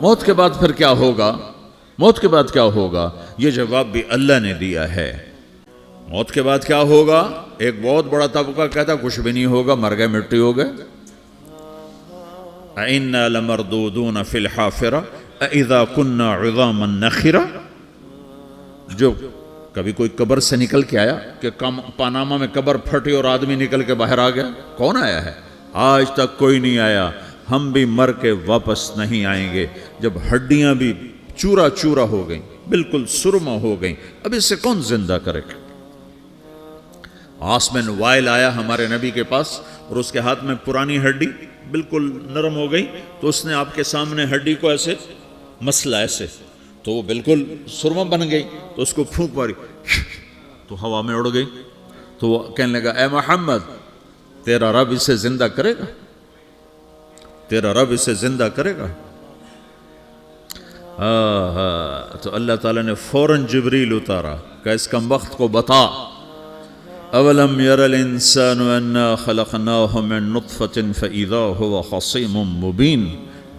موت کے بعد پھر کیا ہوگا؟ موت کے بعد کیا ہوگا؟ یہ جواب بھی اللہ نے دیا ہے۔ موت کے بعد کیا ہوگا؟ ایک بہت بڑا طبقہ کہتا کچھ بھی نہیں ہوگا، مر گئے، مٹی ہو گئے۔ اِنَّا لَمَرْدُودُونَ فِي الْحَافِرَةِ اِذَا كُنَّا عِظَامًا نَخِرَةً۔ جو کبھی کوئی قبر سے نکل کے آیا کہ پاناما میں قبر پھٹی اور آدمی نکل کے باہر آ گیا؟ کون آیا ہے؟ آج تک کوئی نہیں آیا۔ ہم بھی مر کے واپس نہیں آئیں گے۔ جب ہڈیاں بھی چورا چورا ہو گئیں، بالکل سرما ہو گئیں، اب اس سے کون زندہ کرے گا؟ آسمن وائل آیا ہمارے نبی کے پاس اور اس کے ہاتھ میں پرانی ہڈی بالکل نرم ہو گئی، تو اس نے آپ کے سامنے ہڈی کو ایسے مسلا، ایسے، تو وہ بالکل سرما بن گئی، تو اس کو پھونک ماری تو ہوا میں اڑ گئی۔ تو وہ کہنے لگا اے محمد، تیرا رب اسے زندہ کرے گا؟ تیرا رب اسے زندہ کرے گا؟ تو اللہ تعالیٰ نے فوراً جبریل اتارا کہ اس کمبخت کو بتا، اولم یر الانسان انا خلقناہ من نطفۃ فاذا هو خصیم مبین۔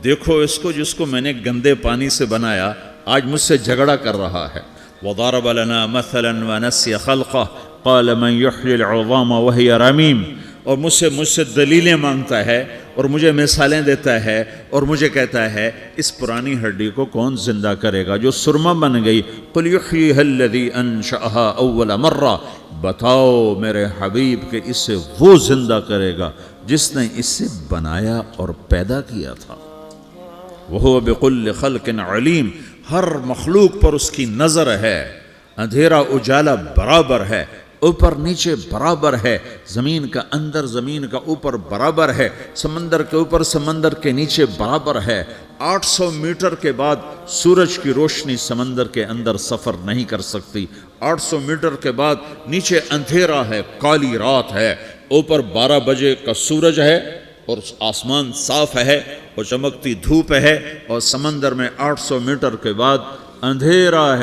دیکھو اس کو جس کو میں نے گندے پانی سے بنایا، آج مجھ سے جھگڑا کر رہا ہے۔ وضرب لنا مثلا ونسی خلقہ قال من یحیی العظام وہی رمیم۔ اور مجھ سے دلیلیں مانگتا ہے اور مجھے مثالیں دیتا ہے اور مجھے کہتا ہے اس پرانی ہڈی کو کون زندہ کرے گا جو سرما بن گئی؟ قل یحییھا الذی انشأھا اول مرہ۔ بتاؤ میرے حبیب کہ اسے وہ زندہ کرے گا جس نے اسے بنایا اور پیدا کیا تھا۔ وہو بکل خلق علیم۔ ہر مخلوق پر اس کی نظر ہے، اندھیرا اجالا برابر ہے، اوپر نیچے برابر ہے، زمین کا اندر زمین کا اوپر برابر ہے، سمندر کے اوپر سمندر کے نیچے برابر ہے۔ 800 میٹر کے بعد سورج کی روشنی سمندر کے اندر سفر نہیں کر سکتی۔ 800 میٹر کے بعد نیچے اندھیرا ہے، کالی رات ہے، اوپر 12 بجے کا سورج ہے اور آسمان صاف ہے اور چمکتی دھوپ ہے، اور سمندر میں 800 میٹر کے بعد اندھیرا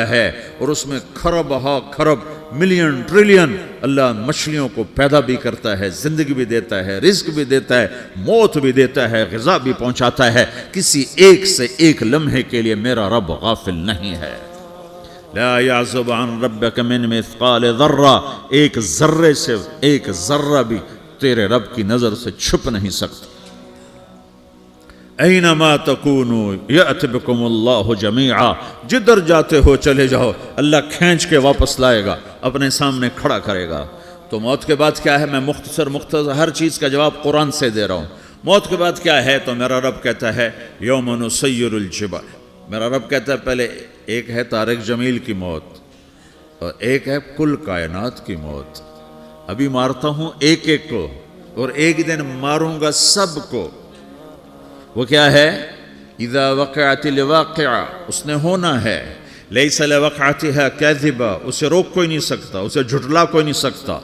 ہے اور اس میں کھرب ہا کھرب ملین ٹریلین اللہ مچھلیوں کو پیدا بھی کرتا ہے، زندگی بھی دیتا ہے، رزق بھی دیتا ہے، موت بھی دیتا ہے، غذا بھی پہنچاتا ہے۔ کسی ایک سے ایک لمحے کے لیے میرا رب غافل نہیں ہے۔ لا يعزب عن ربك من مثقال ذرہ، ایک ذرے سے ایک ذرہ بھی تیرے رب کی نظر سے چھپ نہیں سکتا۔ اینما تکونوا یأت بکم اللہ جمیعا، جدھر جاتے ہو چلے جاؤ، اللہ کھینچ کے واپس لائے گا، اپنے سامنے کھڑا کرے گا۔ تو موت کے بعد کیا ہے؟ میں مختصر ہر چیز کا جواب قرآن سے دے رہا ہوں۔ موت کے بعد کیا ہے؟ تو میرا رب کہتا ہے یوم نسیر الجبال۔ میرا رب کہتا ہے پہلے ایک ہے طارق جمیل کی موت اور ایک ہے کل کائنات کی موت۔ ابھی مارتا ہوں ایک ایک کو اور ایک دن ماروں گا سب کو۔ وہ کیا ہے؟ اذا وقعت الواقعہ، اس نے ہونا ہے۔ لیس لوقعتها کاذبہ، اسے روک کوئی نہیں سکتا، اسے جھٹلا کوئی نہیں سکتا۔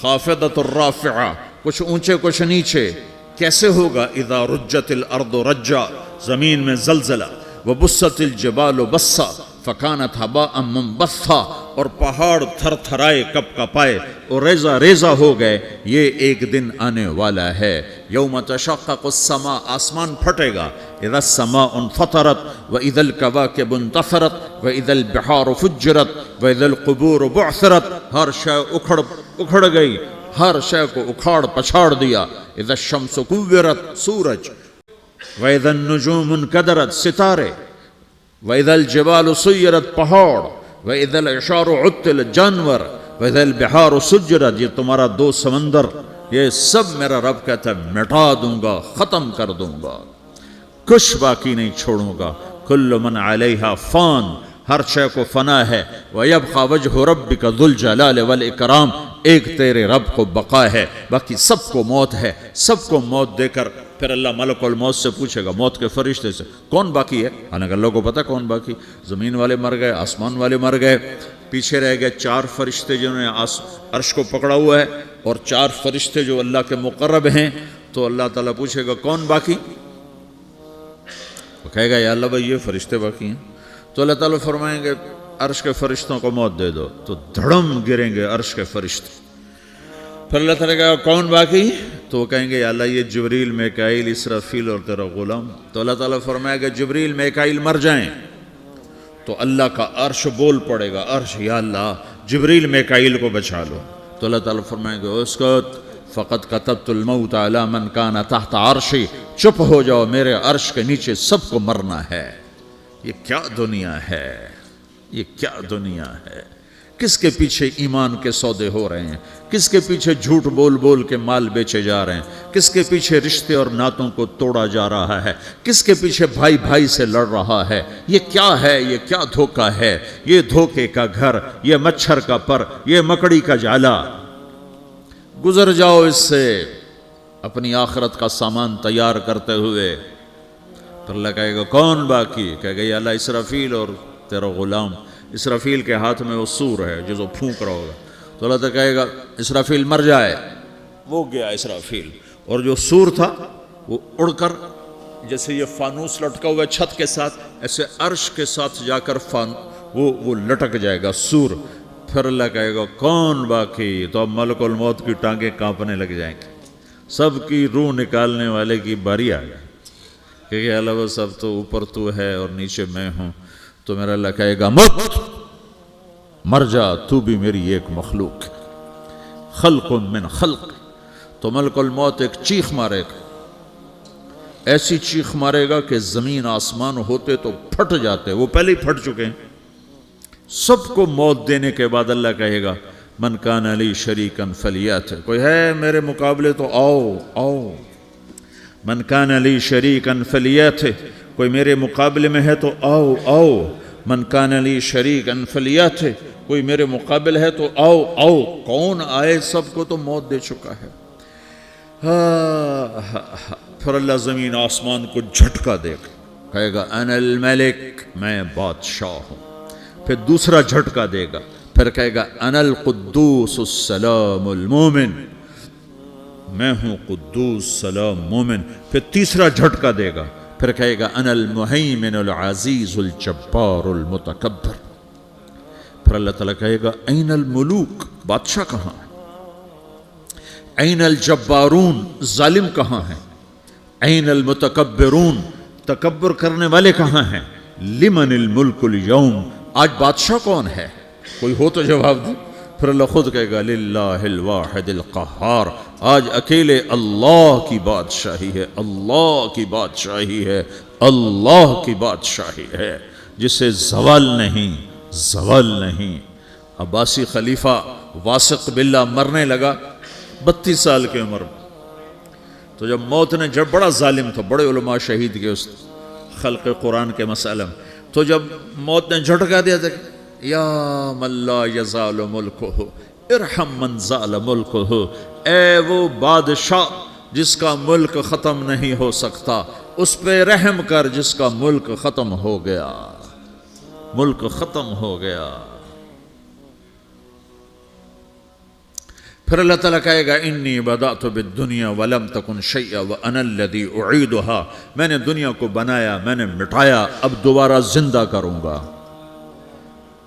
خافضۃ الرافعہ، کچھ اونچے کچھ نیچے۔ کیسے ہوگا؟ اذا رجت الارض رجا، زمین میں زلزلہ۔ وبست الجبال بسا فکانت ہباء منبثا، اور پہاڑ تھر تھرائے کپ کپائے اور ریزہ ریزہ ہو گئے۔ یہ ایک دن آنے والا ہے۔ یوم تشقق السماء، آسمان پھٹے گا۔ اذا السماء انفطرت واذا الكواكب انتثرت واذا البحار فجرت واذا القبور بعثرت، ہر شے اکھڑ گئی، ہر شے کو اکھاڑ پچھاڑ دیا۔ اذا الشمس کورت، سورج۔ واذا النجوم انکدرت، ستارے۔ وَإِذَا الْجِبَالُ سُيِّرَتْ، پہاڑ۔ وَإِذَا الْعِشَارُ عُطِّلَتْ، جانور۔ وَإِذَا الْبِحَارُ سُجِّرَتْ، یہ تمہارا دو سمندر، یہ سب میرا رب کہتا ہے مٹا دوں گا، ختم کر دوں گا، کچھ باقی نہیں چھوڑوں گا۔ كُلُّ مَنْ عَلَيْهَا فان، ہر شے کو فنا ہے۔ وَيَبْقَى وَجْهُ رَبِّكَ ذُو الْجَلَالِ وَالْإِكْرَامِ، ایک تیرے رب کو بقا ہے، باقی سب کو موت ہے۔ سب کو موت دے کر پھر اللہ ملک الموت سے پوچھے گا، موت کے فرشتے سے، کون باقی ہے؟ حالانکہ اللہ کو پتہ کون باقی۔ زمین والے مر گئے، آسمان والے مر گئے، پیچھے رہ گئے 4 فرشتے جنہوں نے عرش کو پکڑا ہوا ہے، اور 4 فرشتے جو اللہ کے مقرب ہیں۔ تو اللہ تعالیٰ پوچھے گا کون باقی؟ وہ کہے گا یا اللہ بھائی یہ فرشتے باقی ہیں۔ تو اللہ تعالیٰ فرمائیں گے عرش کے فرشتوں کو موت دے دو، تو دھڑم گریں گے عرش کے فرشتے۔ پھر اللہ تعالیٰ کہا کون باقی؟ تو وہ کہیں گے یا اللہ یہ جبریل میکائیل اسرافیل اور تیرا غلام. تو اللہ تعالیٰ فرمائے گا جبریل میکائیل مر جائیں تو اللہ کا عرش بول پڑے گا, عرش یا اللہ جبریل میکائیل کو بچا لو. تو اللہ تعالیٰ فرمائے گا اسکت فقط کتبت الموت علی من کان تحت عرشی, چپ ہو جاؤ میرے عرش کے نیچے سب کو مرنا ہے. یہ کیا دنیا ہے, یہ کیا دنیا ہے. کس کے پیچھے ایمان کے سودے ہو رہے ہیں, کس کے پیچھے جھوٹ بول بول کے مال بیچے جا رہے ہیں, کس کے پیچھے رشتے اور ناتوں کو توڑا جا رہا ہے, کس کے پیچھے بھائی بھائی سے لڑ رہا ہے. یہ کیا ہے, یہ کیا دھوکہ ہے, یہ دھوکے کا گھر, یہ مچھر کا پر, یہ مکڑی کا جالا. گزر جاؤ اس سے اپنی آخرت کا سامان تیار کرتے ہوئے. تو اللہ کہے گا کون باقی, کہے گا یا اللہ اسرافیل اور تیرا غلام. اسرافیل کے ہاتھ میں وہ سور ہے جو پھونک رہا ہوگا. تو اللہ تعالیٰ کہے گا اسرافیل مر جائے, وہ گیا اسرافیل, اور جو سور تھا وہ اڑ کر جیسے یہ فانوس لٹکا ہوا ہے چھت کے ساتھ, ایسے عرش کے ساتھ جا کر وہ لٹک جائے گا سور. پھر اللہ کہے گا کون باقی, تو اب ملک الموت کی ٹانگیں کانپنے لگ جائیں گی, سب کی روح نکالنے والے کی باری آ گئی, کیونکہ اللہ وہ سب تو اوپر تو ہے اور نیچے میں ہوں. تو میرا اللہ کہے گا مت, مر جا, تو بھی میری ایک مخلوق, خلق من خلق. تو ملک الموت ایک چیخ مارے گا, ایسی چیخ مارے گا کہ زمین آسمان ہوتے تو پھٹ جاتے, وہ پہلے ہی پھٹ چکے ہیں. سب کو موت دینے کے بعد اللہ کہے گا من کان لی شریکا فلیات, کوئی ہے میرے مقابلے تو آؤ آؤ. من کان لی شریکا فلیات, کوئی میرے مقابلے میں ہے تو آؤ آؤ. من کان لی شریکا فلیات, کوئی میرے مقابل ہے تو آؤ آؤ. کون آئے, سب کو تو موت دے چکا ہے. پھر اللہ زمین آسمان کو جھٹکا دے گا, کہے گا انا الملک, میں بادشاہ ہوں. پھر دوسرا جھٹکا دے گا, پھر کہے گا انا القدوس السلام المومن, میں ہوں قدوس سلام مومن. پھر تیسرا جھٹکا دے گا, پھر کہے گا انا المہیمن العزیز الجبار المتکبر. پھر اللہ تعالیٰ کہے گا این الملوک, بادشاہ کہاں ہے؟ این الجبارون, ظالم کہاں ہیں؟ این المتکبرون, تکبر کرنے والے کہاں ہیں؟ لمن الملک اليوم, آج بادشاہ کون ہے؟ کوئی ہو تو جواب دے. پھر اللہ خود کہے گا للہ الواحد القہار, آج اکیلے اللہ کی بادشاہی ہے, اللہ کی بادشاہی ہے, اللہ کی بادشاہی ہے, جسے زوال نہیں, زوال نہیں. عباسی خلیفہ واثق باللہ مرنے لگا 32 سال کی عمر میں. تو جب موت نے, جب بڑا ظالم تھا, بڑے علماء شہید کے اس خلق قرآن کے مسئلہ میں, تو جب موت نے جھٹکا دیا تھا یا من لا یزال ملکہ ارحم من زال ملکہ, اے وہ بادشاہ جس کا ملک ختم نہیں ہو سکتا, اس پہ رحم کر جس کا ملک ختم ہو گیا, ملک ختم ہو گیا. پھر اللہ تعالیٰ کہے گا انی بدأت بالدنیا ولم تکن شیئا وانا الذی اعیدہا, میں نے دنیا کو بنایا, میں نے مٹایا, اب دوبارہ زندہ کروں گا.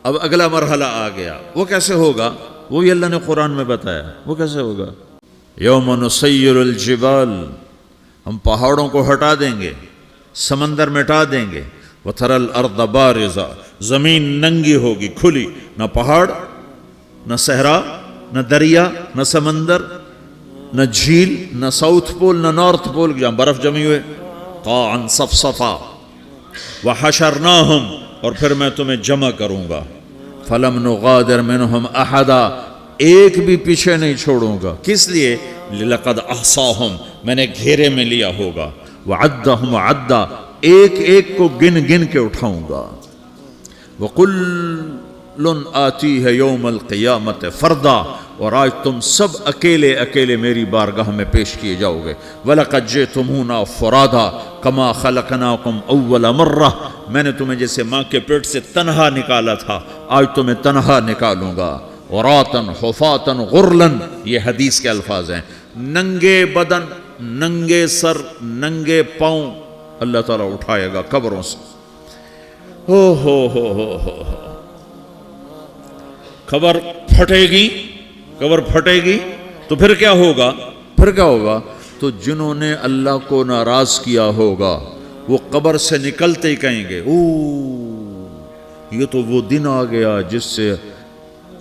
اب اگلا مرحلہ آ گیا, وہ کیسے ہوگا؟ وہ بھی اللہ نے قرآن میں بتایا. وہ کیسے ہوگا؟ یوم نسیر الجبال, ہم پہاڑوں کو ہٹا دیں گے, سمندر مٹا دیں گے. وتری الارض بارزا, زمین ننگی ہوگی, کھلی, نہ پہاڑ, نہ صحرا, نہ دریا, نہ سمندر, نہ جھیل, نہ ساؤتھ پول, نہ نارتھ پول جہاں برف جمی ہوئے. قاعا صفصفا وحشرناہم, اور پھر میں تمہیں جمع کروں گا. فلم نغادر منہم احدا, ایک بھی پیچھے نہیں چھوڑوں گا. کس لیے؟ لقد احصاہم, میں نے گھیرے میں لیا ہوگا. وعدہم عدا, ایک ایک کو گن گن کے اٹھاؤں گا. وکل آتی ہے یوم القیامت فردا, اور آج تم سب اکیلے اکیلے میری بارگاہ میں پیش کیے جاؤ گے. وَلَقَدْ جِئْتُمُونَا فُرَادًا كَمَا خَلَقْنَاكُمْ أَوَّلَ مَرَّةٍ, میں نے تمہیں جیسے ماں کے پیٹ سے تنہا نکالا تھا, آج تمہیں تنہا نکالوں گا. عُرَاةً حُفَاةً غُرْلًا, یہ حدیث کے الفاظ ہیں. ننگے بدن, ننگے سر, ننگے پاؤں اللہ تعالیٰ اٹھائے گا قبروں سے. ہو قبر پھٹے گی, قبر پھٹے گی تو پھر کیا ہوگا؟ پھر کیا ہوگا؟ تو جنہوں نے اللہ کو ناراض کیا ہوگا وہ قبر سے نکلتے ہی کہیں گے او یہ تو وہ دن آ گیا جس سے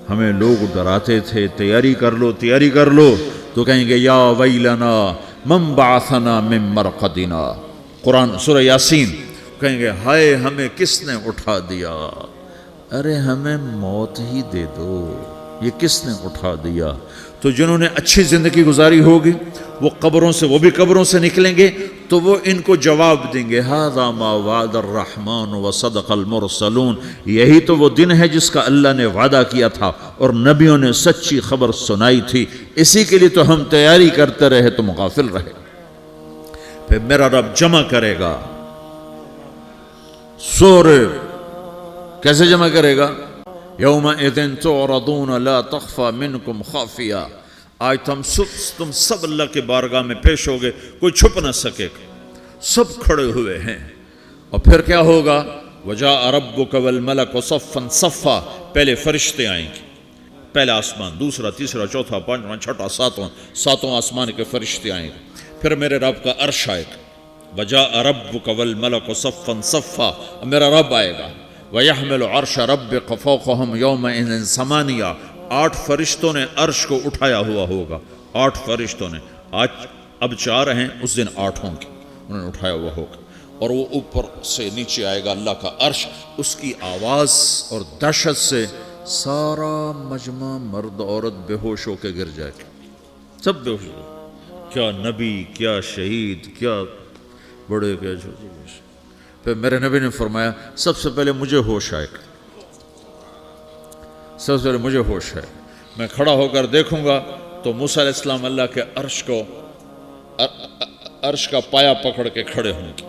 ہمیں لوگ ڈراتے تھے، تیاری کر لو تیاری کر لو. تو کہیں گے یا ویلنا من بعثنا من مرقدنا، قرآن سورہ یاسین. کہیں گے ہائے ہمیں کس نے اٹھا دیا، ارے ہمیں موت ہی دے دو، یہ کس نے اٹھا دیا. تو جنہوں نے اچھی زندگی گزاری ہوگی وہ قبروں سے، وہ بھی قبروں سے نکلیں گے تو وہ ان کو جواب دیں گے ھذا ما وعد الرحمن وصدق المرسلون، یہی تو وہ دن ہے جس کا اللہ نے وعدہ کیا تھا اور نبیوں نے سچی خبر سنائی تھی، اسی کے لیے تو ہم تیاری کرتے رہے تم غافل رہے. پھر میرا رب جمع کرے گا سورے، کیسے جمع کرے گا؟ یومئذ تعرضون لا تخفى منکم خافیہ، آج تم سب اللہ کے بارگاہ میں پیش ہوگے، کوئی چھپ نہ سکے، سب کھڑے ہوئے ہیں. اور پھر کیا ہوگا؟ وجاء ربک والملک صفا صفا، پہلے فرشتے آئیں گے، پہلا آسمان، دوسرا، تیسرا، چوتھا، پانچواں، چھٹا، ساتواں آسمان کے فرشتے آئیں گے. پھر میرے رب کا عرش آئے گا، وجاء ربک والملک صفا صفا، میرا رب آئے گا. وَيَحْمِلُ عَرْشَ رَبِّكَ فَوْقَهُمْ يَوْمَئِذٍ ثَمَانِيَةٌ، 8 فرشتوں نے عرش کو اٹھایا ہوا ہوگا، 8 فرشتوں نے، آج اب 4 ہیں، اس دن 8 ہوں گے، انہوں نے اٹھایا ہوا ہوگا. اور وہ اوپر سے نیچے آئے گا اللہ کا عرش، اس کی آواز اور دہشت سے سارا مجمع مرد عورت بے ہوش ہو کے گر جائے گا، سب بے ہوش ہو. کیا نبی، کیا شہید، کیا بڑے، کیا چھوٹے. پھر میرے نبی نے فرمایا سب سے پہلے مجھے ہوش آئے گا، سب سے پہلے مجھے ہوش ہے، میں کھڑا ہو کر دیکھوں گا تو موسیٰ علیہ السلام اللہ کے عرش کا پایا پکڑ کے کھڑے ہوں گے.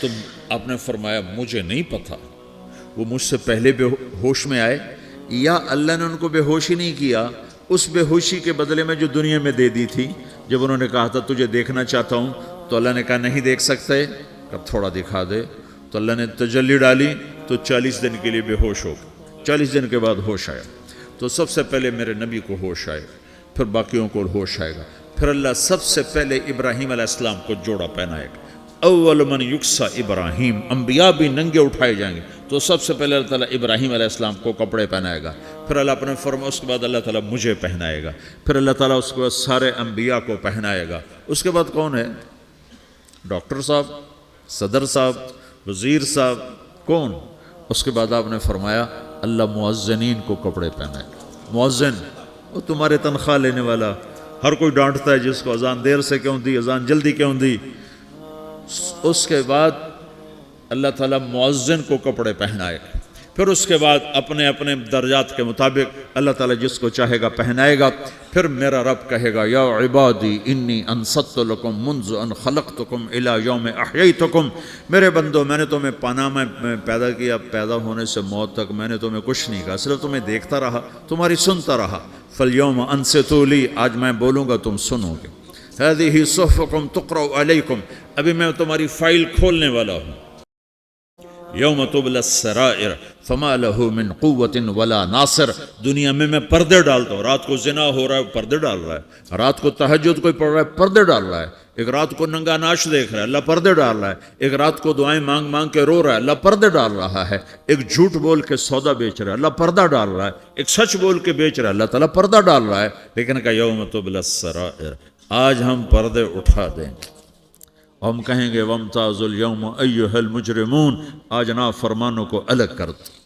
تو آپ نے فرمایا مجھے نہیں پتا وہ مجھ سے پہلے بے ہوش میں آئے یا اللہ نے ان کو بے ہوش ہی نہیں کیا، اس بے ہوشی کے بدلے میں جو دنیا میں دے دی تھی. جب انہوں نے کہا تھا تجھے دیکھنا چاہتا ہوں تو اللہ نے کہا نہیں دیکھ سکتے، اب تھوڑا دکھا دے. تو اللہ نے تجلی ڈالی تو 40 دن کے لیے بے ہوش ہو گئے، 40 دن کے بعد ہوش آیا. تو سب سے پہلے میرے نبی کو ہوش آئے گا، پھر باقیوں کو ہوش آئے گا. پھر اللہ سب سے پہلے ابراہیم علیہ السلام کو جوڑا پہنائے گا. اول من یکسا ابراہیم، انبیاء بھی ننگے اٹھائے جائیں گے تو سب سے پہلے اللہ تعالیٰ ابراہیم علیہ السلام کو کپڑے پہنائے گا. پھر اللہ اپنے فرما، اس کے بعد اللہ تعالیٰ مجھے پہنائے گا. پھر اللہ تعالیٰ اس کے بعد سارے انبیاء کو پہنائے گا. اس کے بعد کون ہے؟ ڈاکٹر صاحب، صدر صاحب، وزیر صاحب، کون؟ اس کے بعد آپ نے فرمایا اللہ مؤذنین کو کپڑے پہنائے گا. مؤذن وہ تمہارے تنخواہ لینے والا، ہر کوئی ڈانٹتا ہے جس کو اذان دیر سے کیوں دی، اذان جلدی کیوں دی. اس کے بعد اللہ تعالیٰ مؤذن کو کپڑے پہنائے گا. پھر اس کے بعد اپنے اپنے درجات کے مطابق اللہ تعالیٰ جس کو چاہے گا پہنائے گا. پھر میرا رب کہے گا یا عبادی انی انصت لکم منذ ان خلقتکم الی یوم احییتکم، میرے بندو میں نے تمہیں پاناما میں پیدا کیا، پیدا ہونے سے موت تک میں نے تمہیں کچھ نہیں کہا، صرف تمہیں دیکھتا رہا، تمہاری سنتا رہا. فالیوم انصتوا لی، آج میں بولوں گا تم سنو گے. هذه صحفکم تقرأ علیکم، ابھی میں تمہاری فائل کھولنے والا ہوں. یوم تبلی السرائر فما له من قوت ولا ناصر، دنیا میں پردے ڈالتا ہوں. رات کو زنا ہو رہا ہے پردے ڈال رہا ہے، رات کو تہجد کوئی پڑھ رہا ہے پردے ڈال رہا ہے، ایک رات کو ننگا ناچ دیکھ رہا ہے اللہ پردے ڈال رہا ہے، ایک رات کو دعائیں مانگ مانگ کے رو رہا ہے اللہ پردے ڈال رہا ہے، ایک جھوٹ بول کے سودا بیچ رہا ہے اللہ پردہ ڈال رہا ہے، ایک سچ بول کے بیچ رہا ہے اللہ تعالیٰ پردہ ڈال رہا ہے. لیکن کہ یوم تبلی السرائر، آج ہم پردے اٹھا دیں گے. ہم کہیں گے وامتازوا اليوم ایھا المجرمون، آج نافرمانوں کو الگ کر دو.